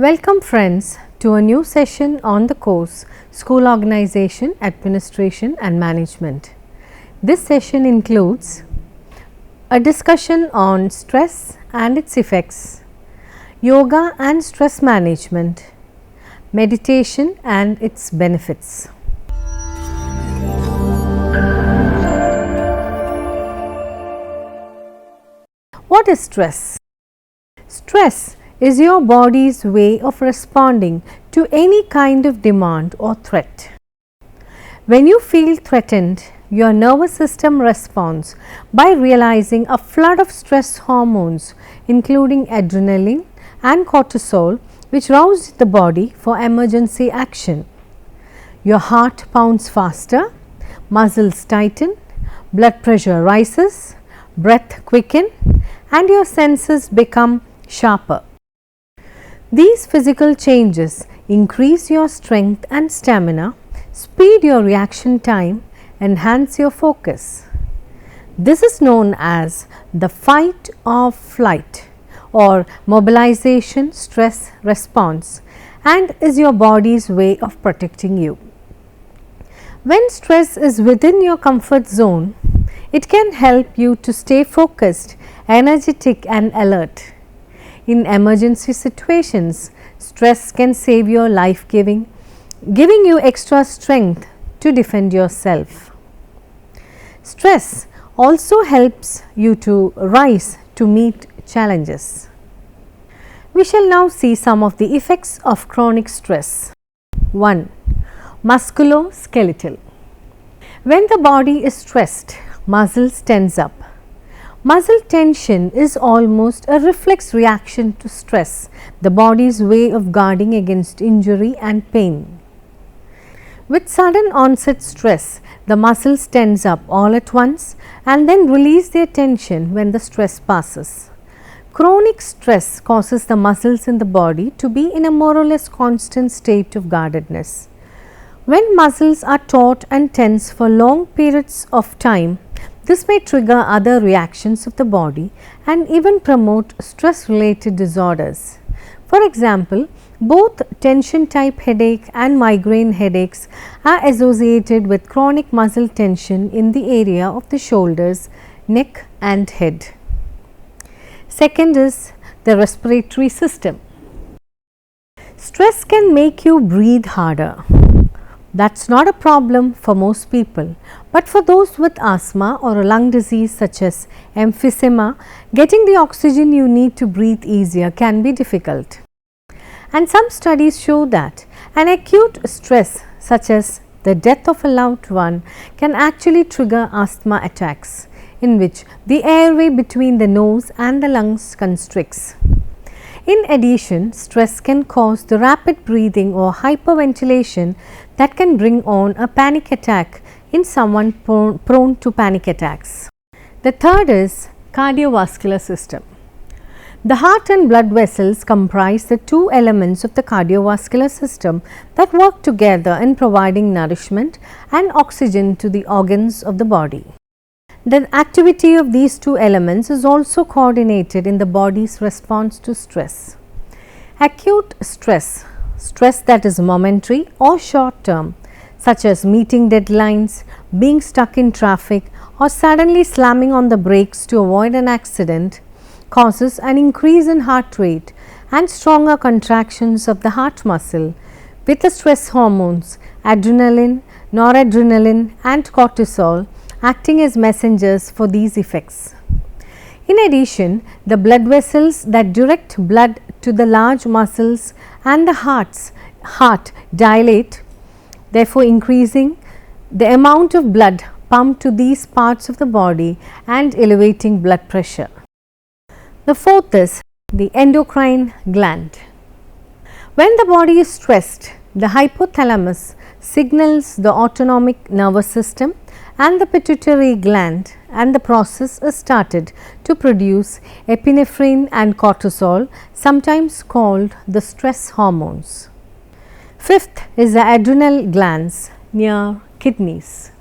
Welcome friends to a new session on the course School Organization, Administration and Management. This session includes a discussion on stress and its effects, yoga and stress management, meditation and its benefits. What is stress? Stress is your body's way of responding to any kind of demand or threat. When you feel threatened, your nervous system responds by realizing a flood of stress hormones including adrenaline and cortisol, which rouse the body for emergency action. Your heart pounds faster, muscles tighten, blood pressure rises, breath quicken, and your senses become sharper. These physical changes increase your strength and stamina, speed your reaction time, enhance your focus. This is known as the fight or flight or mobilization stress response and is your body's way of protecting you. When stress is within your comfort zone, it can help you to stay focused, energetic and alert. In emergency situations, stress can save your life, giving you extra strength to defend yourself. Stress also helps you to rise to meet challenges. We shall now see some of the effects of chronic stress. 1. Musculoskeletal. When the body is stressed, muscles tense up. Muscle tension is almost a reflex reaction to stress, the body's way of guarding against injury and pain. With sudden onset stress, the muscles tense up all at once and then release their tension when the stress passes. Chronic stress causes the muscles in the body to be in a more or less constant state of guardedness. When muscles are taut and tense for long periods of time, this may trigger other reactions of the body and even promote stress related disorders. For example, both tension type headache and migraine headaches are associated with chronic muscle tension in the area of the shoulders, neck and head. Second is the respiratory system. Stress can make you breathe harder. That's not a problem for most people, but for those with asthma or a lung disease such as emphysema, getting the oxygen you need to breathe easier can be difficult. And some studies show that an acute stress such as the death of a loved one can actually trigger asthma attacks in which the airway between the nose and the lungs constricts. In addition, stress can cause the rapid breathing or hyperventilation that can bring on a panic attack in someone prone to panic attacks. The third is cardiovascular system. The heart and blood vessels comprise the two elements of the cardiovascular system that work together in providing nourishment and oxygen to the organs of the body. The activity of these two elements is also coordinated in the body's response to stress. Acute stress, stress that is momentary or short term, such as meeting deadlines, being stuck in traffic or suddenly slamming on the brakes to avoid an accident, causes an increase in heart rate and stronger contractions of the heart muscle with the stress hormones adrenaline, noradrenaline and cortisol acting as messengers for these effects. In addition, the blood vessels that direct blood to the large muscles and the heart dilate, therefore increasing the amount of blood pumped to these parts of the body and elevating blood pressure. The fourth is the endocrine gland. When the body is stressed, the hypothalamus signals the autonomic nervous system and the pituitary gland, and the process is started to produce epinephrine and cortisol, sometimes called the stress hormones. Fifth is the adrenal glands near kidneys.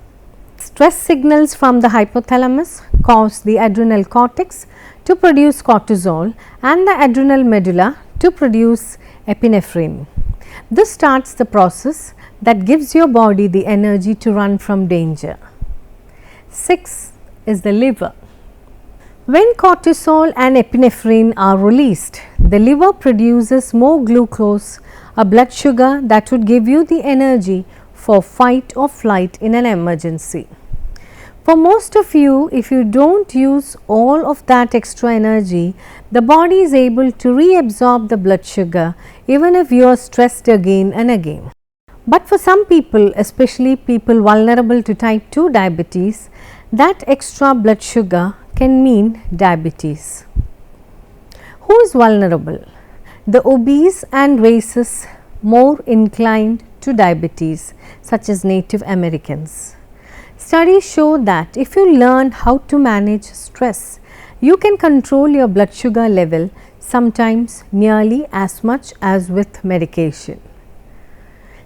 Stress signals from the hypothalamus cause the adrenal cortex to produce cortisol and the adrenal medulla to produce epinephrine. This starts the process that gives your body the energy to run from danger. 6 is the liver. When cortisol and epinephrine are released, the liver produces more glucose, a blood sugar that would give you the energy for fight or flight in an emergency. For most of you, if you don't use all of that extra energy, the body is able to reabsorb the blood sugar even if you are stressed again and again. But for some people, especially people vulnerable to type 2 diabetes, that extra blood sugar can mean diabetes. Who is vulnerable? The obese and races more inclined to diabetes, such as Native Americans. Studies show that if you learn how to manage stress, you can control your blood sugar level, sometimes nearly as much as with medication.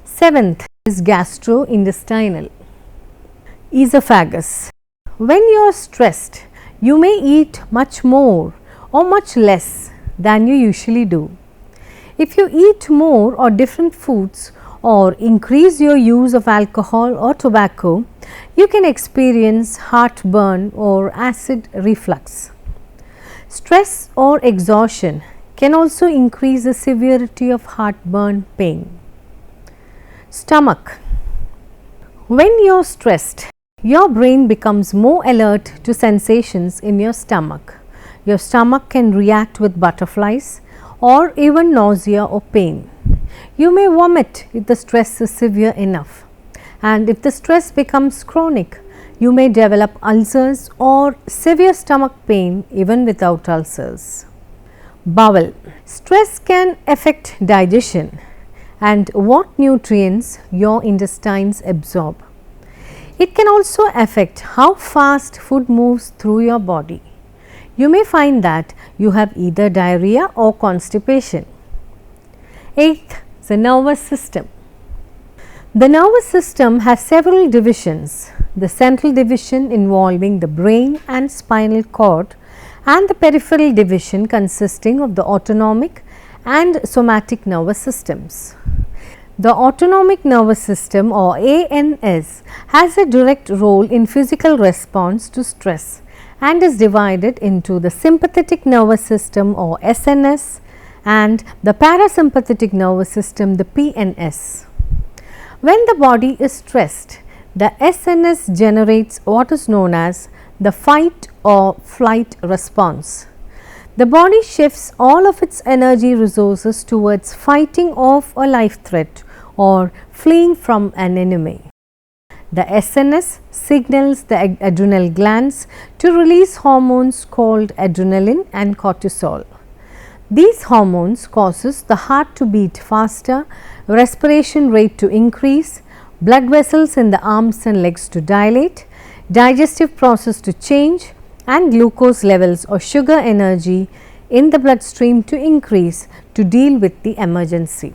7th is gastrointestinal. Esophagus. When you are stressed, you may eat much more or much less than you usually do. If you eat more or different foods or increase your use of alcohol or tobacco, you can experience heartburn or acid reflux. Stress or exhaustion can also increase the severity of heartburn pain. Stomach. When you are stressed, your brain becomes more alert to sensations in your stomach. Your stomach can react with butterflies or even nausea or pain. You may vomit if the stress is severe enough, and if the stress becomes chronic, you may develop ulcers or severe stomach pain even without ulcers. Bowel. Stress can affect digestion and what nutrients your intestines absorb. It can also affect how fast food moves through your body. You may find that you have either diarrhea or constipation. 8th, the nervous system. The nervous system has several divisions: the central division involving the brain and spinal cord, and the peripheral division consisting of the autonomic and somatic nervous systems. The autonomic nervous system, or ANS, has a direct role in physical response to stress and is divided into the sympathetic nervous system, or SNS, and the parasympathetic nervous system, the PNS. When the body is stressed, the SNS generates what is known as the fight or flight response. The body shifts all of its energy resources towards fighting off a life threat or fleeing from an enemy. The SNS signals the adrenal glands to release hormones called adrenaline and cortisol. These hormones causes the heart to beat faster, respiration rate to increase, blood vessels in the arms and legs to dilate, digestive process to change, and glucose levels or sugar energy in the bloodstream to increase to deal with the emergency.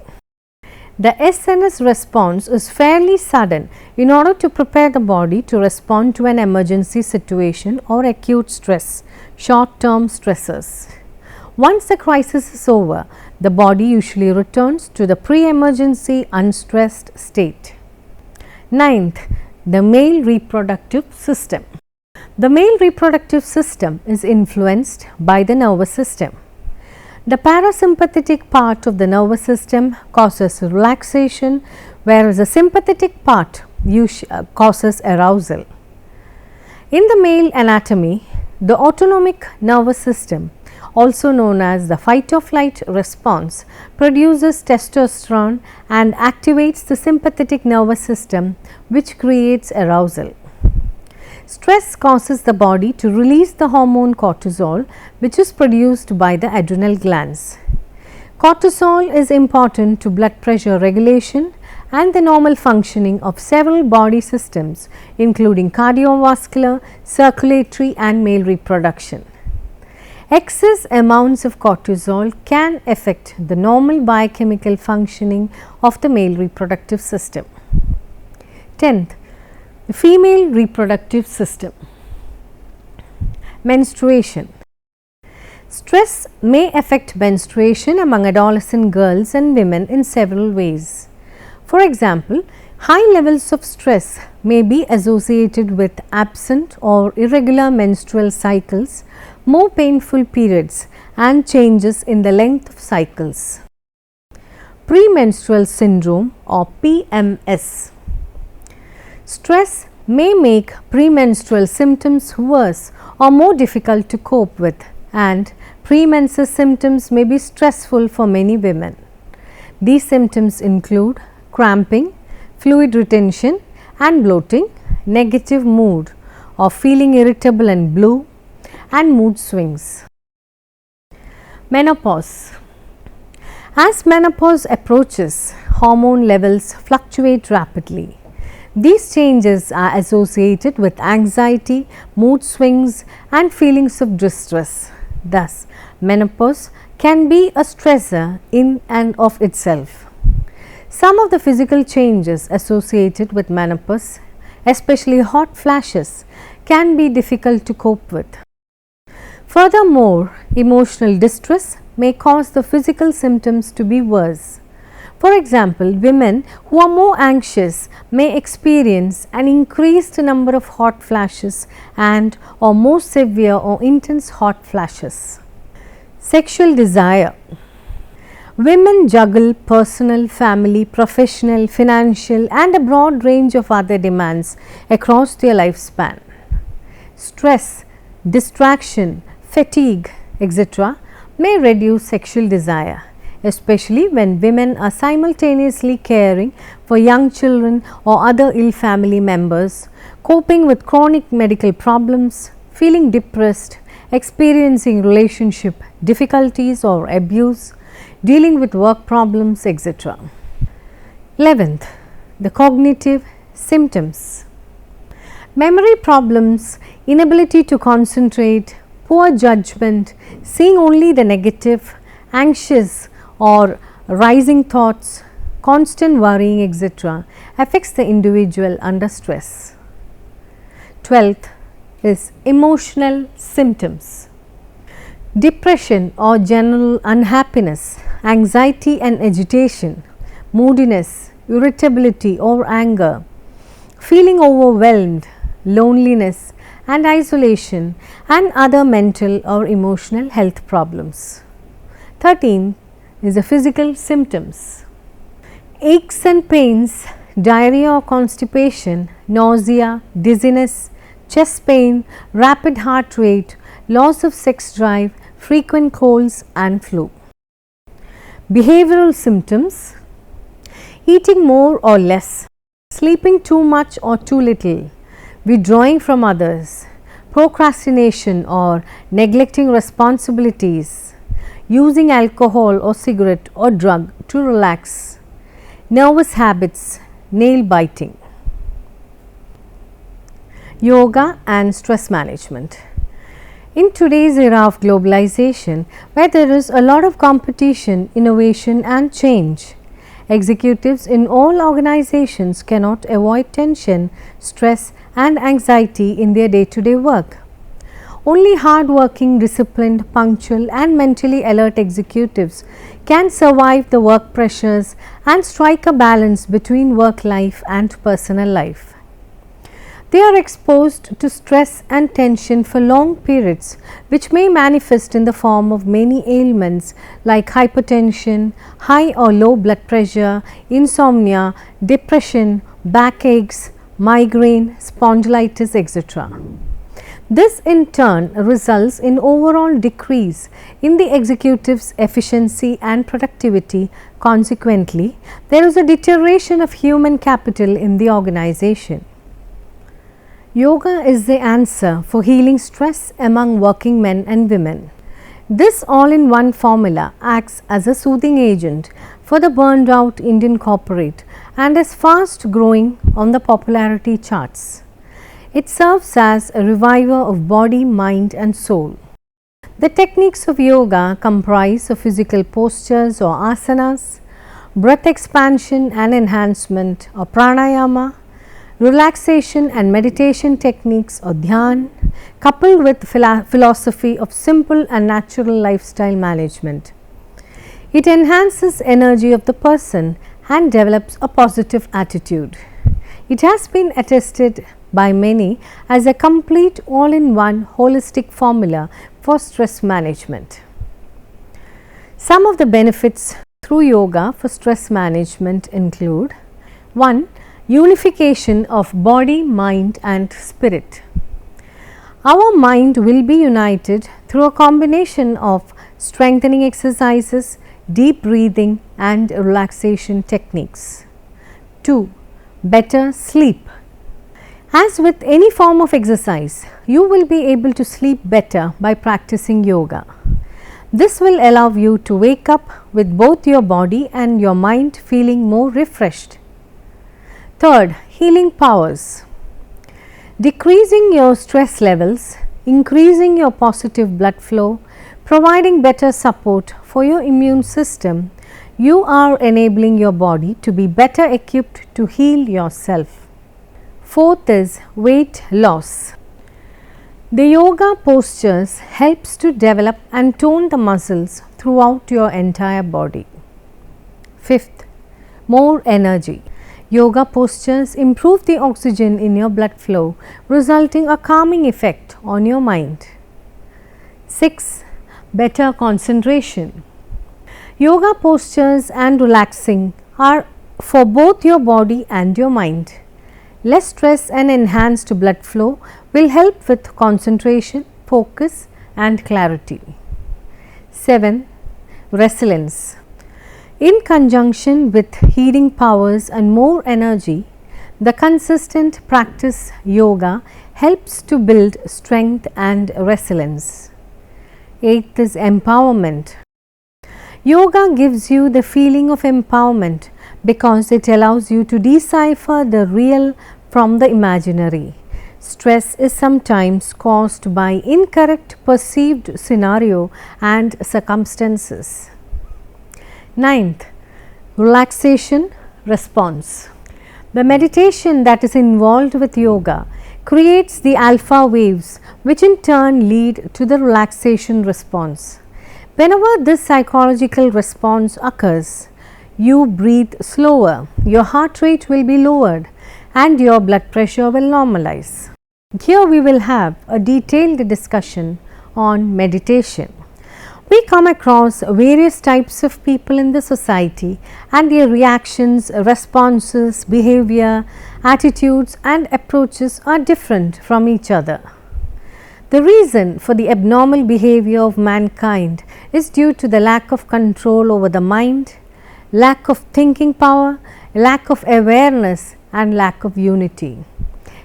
The SNS response is fairly sudden in order to prepare the body to respond to an emergency situation or acute stress, short-term stressors. Once the crisis is over, the body usually returns to the pre-emergency unstressed state. 9th, the male reproductive system. The male reproductive system is influenced by the nervous system. The parasympathetic part of the nervous system causes relaxation, whereas the sympathetic part causes arousal. In the male anatomy, the autonomic nervous system, also known as the fight or flight response, produces testosterone and activates the sympathetic nervous system, which creates arousal. Stress causes the body to release the hormone cortisol, which is produced by the adrenal glands. Cortisol is important to blood pressure regulation and the normal functioning of several body systems, including cardiovascular, circulatory, and male reproduction. Excess amounts of cortisol can affect the normal biochemical functioning of the male reproductive system. 10th, the female reproductive system. Menstruation. Stress may affect menstruation among adolescent girls and women in several ways. For example, high levels of stress may be associated with absent or irregular menstrual cycles, more painful periods, and changes in the length of cycles. Premenstrual syndrome or PMS. Stress may make premenstrual symptoms worse or more difficult to cope with, and premenstrual symptoms may be stressful for many women. These symptoms include cramping, fluid retention and bloating, negative mood or feeling irritable and blue, and mood swings. Menopause. As menopause approaches, hormone levels fluctuate rapidly. These changes are associated with anxiety, mood swings and feelings of distress. Thus, menopause can be a stressor in and of itself. Some of the physical changes associated with menopause, especially hot flashes, can be difficult to cope with. Furthermore, emotional distress may cause the physical symptoms to be worse. For example, women who are more anxious may experience an increased number of hot flashes and or more severe or intense hot flashes. Sexual desire. Women juggle personal, family, professional, financial and a broad range of other demands across their lifespan. Stress, distraction, fatigue, etc. may reduce sexual desire, especially when women are simultaneously caring for young children or other ill family members, coping with chronic medical problems, feeling depressed, experiencing relationship difficulties or abuse, dealing with work problems, etc. 11th, the cognitive symptoms. Memory problems, inability to concentrate, poor judgment, seeing only the negative, anxious or rising thoughts, constant worrying, etc. affects the individual under stress. 12th is emotional symptoms. Depression or general unhappiness, anxiety and agitation, moodiness, irritability or anger, feeling overwhelmed, loneliness and isolation, and other mental or emotional health problems. 13 is the physical symptoms. Aches and pains, diarrhea or constipation, nausea, dizziness, chest pain, rapid heart rate, loss of sex drive, frequent colds and flu. Behavioral symptoms. Eating more or less, sleeping too much or too little, withdrawing from others, procrastination or neglecting responsibilities, using alcohol or cigarette or drug to relax, nervous habits, nail biting. Yoga and stress management. In today's era of globalization, where there is a lot of competition, innovation and change, executives in all organizations cannot avoid tension, stress and anxiety in their day-to-day work. Only hard-working, disciplined, punctual and mentally alert executives can survive the work pressures and strike a balance between work life and personal life. They are exposed to stress and tension for long periods, which may manifest in the form of many ailments like hypertension, high or low blood pressure, insomnia, depression, backaches, migraine, spondylitis, etc. This in turn results in overall decrease in the executive's efficiency and productivity. Consequently, there is a deterioration of human capital in the organization. Yoga is the answer for healing stress among working men and women. This all-in-one formula acts as a soothing agent for the burned out Indian corporate and is fast growing on the popularity charts. It serves as a reviver of body, mind and soul. The techniques of yoga comprise of physical postures or asanas, breath expansion and enhancement or pranayama, relaxation and meditation techniques or dhyan, coupled with philosophy of simple and natural lifestyle management. It enhances energy of the person and develops a positive attitude. It has been attested by many as a complete all-in-one holistic formula for stress management. Some of the benefits through yoga for stress management include: 1. Unification of body, mind and spirit. Our mind will be united through a combination of strengthening exercises, deep breathing and relaxation techniques. 2. Better sleep. As with any form of exercise, you will be able to sleep better by practicing yoga. This will allow you to wake up with both your body and your mind feeling more refreshed. Third, healing powers. Decreasing your stress levels, increasing your positive blood flow, providing better support for your immune system, you are enabling your body to be better equipped to heal yourself. Fourth is weight loss. The yoga postures helps to develop and tone the muscles throughout your entire body. Fifth, more energy. Yoga postures improve the oxygen in your blood flow, resulting a calming effect on your mind. 6. Better concentration. Yoga postures and relaxing are for both your body and your mind. Less stress and enhanced blood flow will help with concentration, focus and clarity. 7. Resilience. In conjunction with healing powers and more energy, the consistent practice yoga helps to build strength and resilience. 8th is empowerment. Yoga gives you the feeling of empowerment because it allows you to decipher the real from the imaginary. Stress is sometimes caused by incorrect perceived scenario and circumstances. 9th, relaxation response. The meditation that is involved with yoga creates the alpha waves, which in turn lead to the relaxation response. Whenever this psychological response occurs, you breathe slower, your heart rate will be lowered and your blood pressure will normalize. Here we will have a detailed discussion on meditation. We come across various types of people in the society and their reactions, responses, behavior, attitudes and approaches are different from each other. The reason for the abnormal behavior of mankind is due to the lack of control over the mind, lack of thinking power, lack of awareness and lack of unity.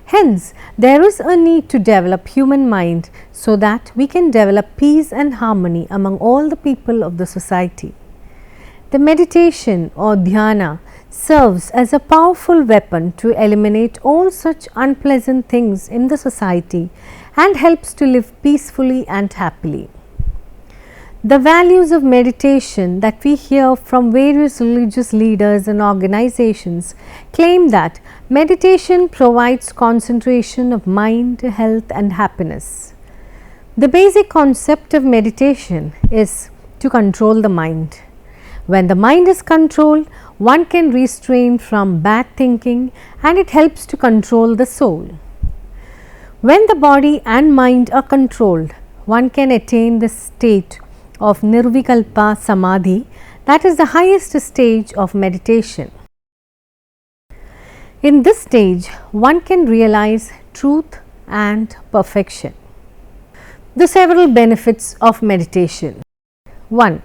Hence, there is a need to develop human mind so that we can develop peace and harmony among all the people of the society. The meditation or dhyana serves as a powerful weapon to eliminate all such unpleasant things in the society and helps to live peacefully and happily. The values of meditation that we hear from various religious leaders and organizations claim that meditation provides concentration of mind, health and happiness. The basic concept of meditation is to control the mind. When the mind is controlled, one can restrain from bad thinking and it helps to control the soul. When the body and mind are controlled, one can attain the state of Nirvikalpa Samadhi, that is the highest stage of meditation. In this stage, one can realize truth and perfection. The several benefits of meditation. 1.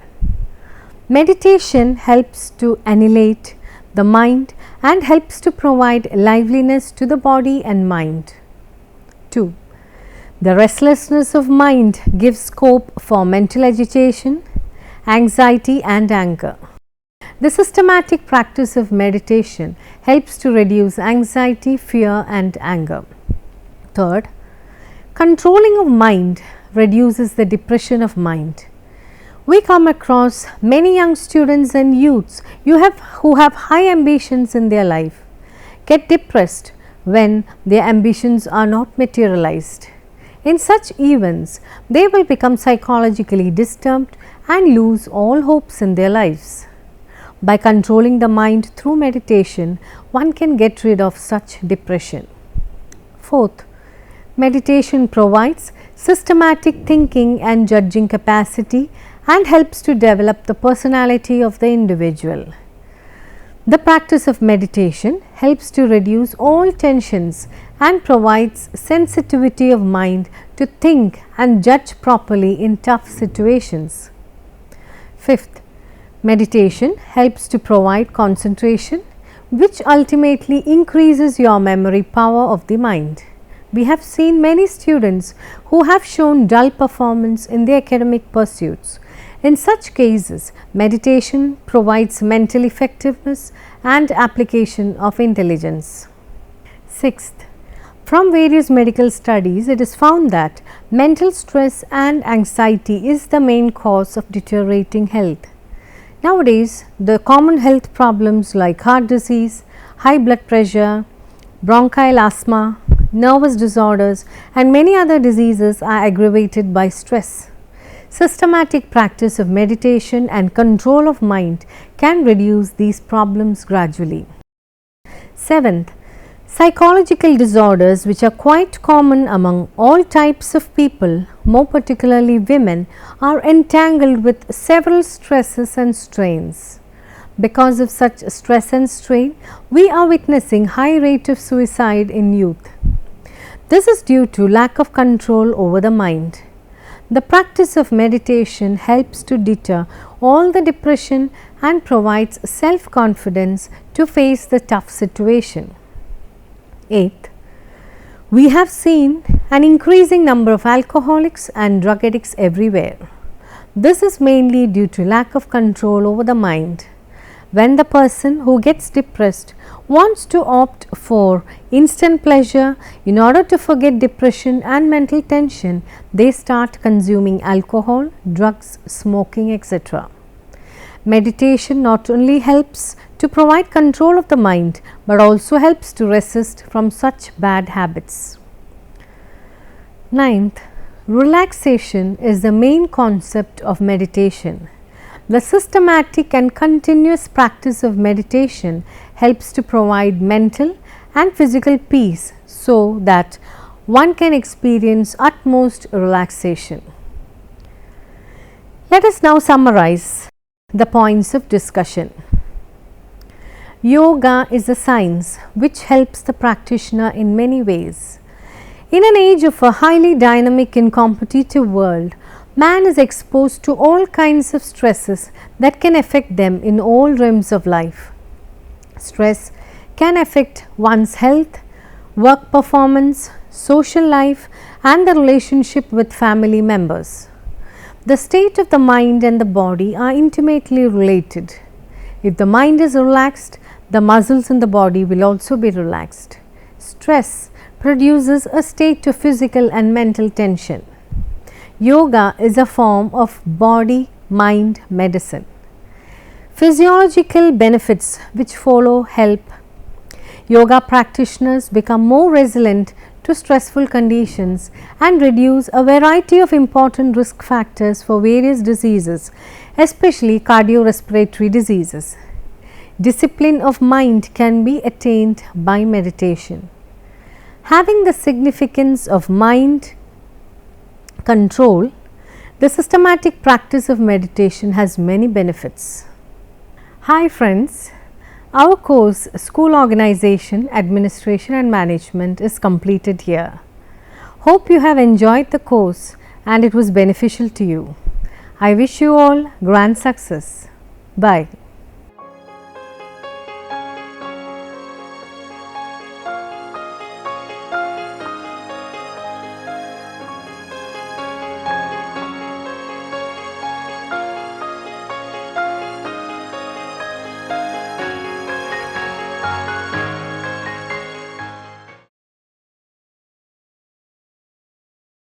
Meditation helps to annihilate the mind and helps to provide liveliness to the body and mind. 2. The restlessness of mind gives scope for mental agitation, anxiety and anger. The systematic practice of meditation helps to reduce anxiety, fear and anger. 3rd, controlling of mind reduces the depression of mind. We come across many young students and youths who have high ambitions in their life, get depressed when their ambitions are not materialized. In such events, they will become psychologically disturbed and lose all hopes in their lives. By controlling the mind through meditation, one can get rid of such depression. Fourth, meditation provides systematic thinking and judging capacity and helps to develop the personality of the individual. The practice of meditation helps to reduce all tensions and provides sensitivity of mind to think and judge properly in tough situations. Fifth, meditation helps to provide concentration, which ultimately increases your memory power of the mind. We have seen many students who have shown dull performance in their academic pursuits. In such cases, meditation provides mental effectiveness and application of intelligence. Sixth, from various medical studies, it is found that mental stress and anxiety is the main cause of deteriorating health. Nowadays, the common health problems like heart disease, high blood pressure, bronchial asthma, nervous disorders and many other diseases are aggravated by stress. Systematic practice of meditation and control of mind can reduce these problems gradually. Seventh, psychological disorders which are quite common among all types of people, more particularly women, are entangled with several stresses and strains. Because of such stress and strain, we are witnessing high rate of suicide in youth. This is due to lack of control over the mind. The practice of meditation helps to deter all the depression and provides self-confidence to face the tough situation. Eighth, we have seen an increasing number of alcoholics and drug addicts everywhere. This is mainly due to lack of control over the mind. When the person who gets depressed wants to opt for instant pleasure in order to forget depression and mental tension, they start consuming alcohol, drugs, smoking, etc. Meditation not only helps to provide control of the mind, but also helps to resist from such bad habits. Ninth, relaxation is the main concept of meditation. The systematic and continuous practice of meditation helps to provide mental and physical peace so that one can experience utmost relaxation. Let us now summarize the points of discussion. Yoga is a science which helps the practitioner in many ways. In an age of a highly dynamic and competitive world, man is exposed to all kinds of stresses that can affect them in all realms of life. Stress can affect one's health, work performance, social life and the relationship with family members. The state of the mind and the body are intimately related. If the mind is relaxed, the muscles in the body will also be relaxed. Stress produces a state of physical and mental tension. Yoga is a form of body-mind medicine. Physiological benefits which follow help yoga practitioners become more resilient to stressful conditions and reduce a variety of important risk factors for various diseases, especially cardiorespiratory diseases. Discipline of mind can be attained by meditation. Having the significance of mind control, the systematic practice of meditation has many benefits. Hi friends, our course School Organization, Administration and Management is completed here. Hope you have enjoyed the course and it was beneficial to you. I wish you all grand success. Bye.